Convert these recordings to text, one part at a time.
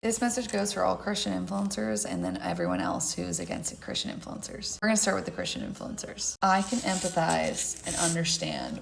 This message goes for all Christian influencers and then everyone else who's against Christian influencers. We're going to start with the Christian influencers. I can empathize and understand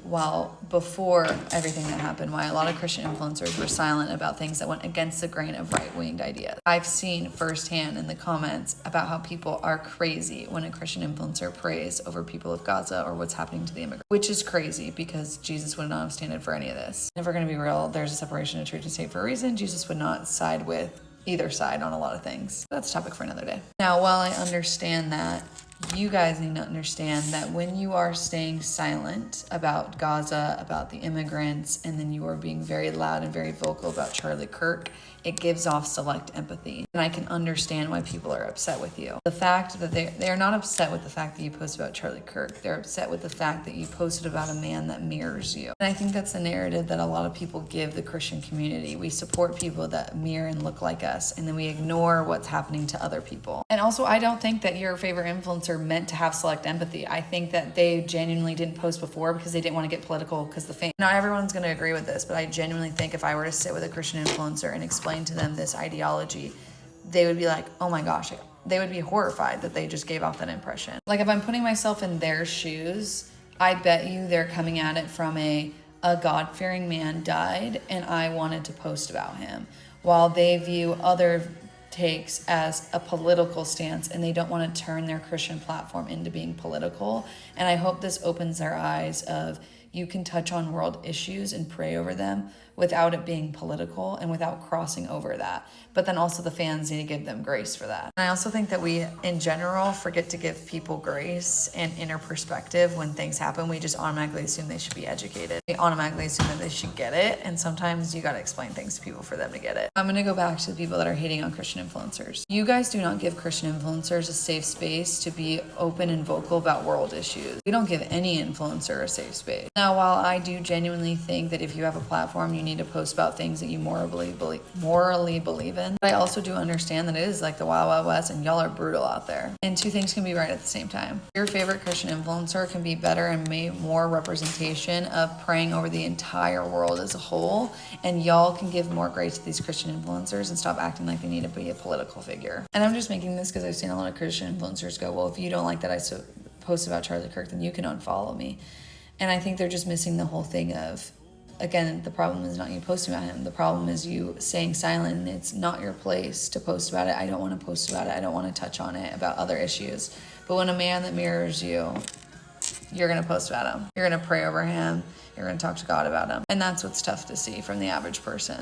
before everything that happened, why a lot of Christian influencers were silent about things that went against the grain of right-winged ideas. I've seen firsthand in the comments about how people are crazy when a Christian influencer prays over people of Gaza or what's happening to the immigrants, which is crazy because Jesus would not have stood for any of this. If we're going to be real, there's a separation of church and state for a reason. Jesus would not side with either side on a lot of things. That's a topic for another day. Now, while I understand that, you guys need to understand that when you are staying silent about Gaza, about the immigrants, and then you are being very loud and very vocal about Charlie Kirk, it gives off select empathy. And I can understand why people are upset with you. The fact that they're not upset with the fact that you post about Charlie Kirk. They're upset with the fact that you posted about a man that mirrors you. And I think that's the narrative that a lot of people give the Christian community. We support people that mirror and look like us, and then we ignore what's happening to other people. And also, I don't think that your favorite influencer meant to have select empathy. I think that they genuinely didn't post before because they didn't want to get political because the fame. Not everyone's going to agree with this, but I genuinely think if I were to sit with a Christian influencer and explain to them this ideology, they would be like, oh my gosh, they would be horrified that they just gave off that impression. Like, if I'm putting myself in their shoes, I bet you they're coming at it from a God-fearing man died and I wanted to post about him, while they view other takes as a political stance and they don't want to turn their Christian platform into being political. And I hope this opens their eyes of you can touch on world issues and pray over them without it being political and without crossing over that. But then also the fans need to give them grace for that. And I also think that we, in general, forget to give people grace and inner perspective when things happen. We just automatically assume they should be educated. We automatically assume that they should get it. And sometimes you got to explain things to people for them to get it. I'm going to go back to the people that are hating on Christian influencers. You guys do not give Christian influencers a safe space to be open and vocal about world issues. We don't give any influencer a safe space. Now, while I do genuinely think that if you have a platform, you need to post about things that you morally believe in, but I also do understand that it is like the Wild Wild West and y'all are brutal out there. And two things can be right at the same time. Your favorite Christian influencer can be better and more representation of praying over the entire world as a whole, and y'all can give more grace to these Christian influencers and stop acting like they need to be a political figure. And I'm just making this because I've seen a lot of Christian influencers go, well, if you don't like that I post about Charlie Kirk, then you can unfollow me. And I think they're just missing the whole thing of, again, the problem is not you posting about him. The problem is you staying silent, and it's not your place to post about it. I don't want to post about it. I don't want to touch on it about other issues. But when a man that mirrors you, you're going to post about him. You're going to pray over him. You're going to talk to God about him. And that's what's tough to see from the average person.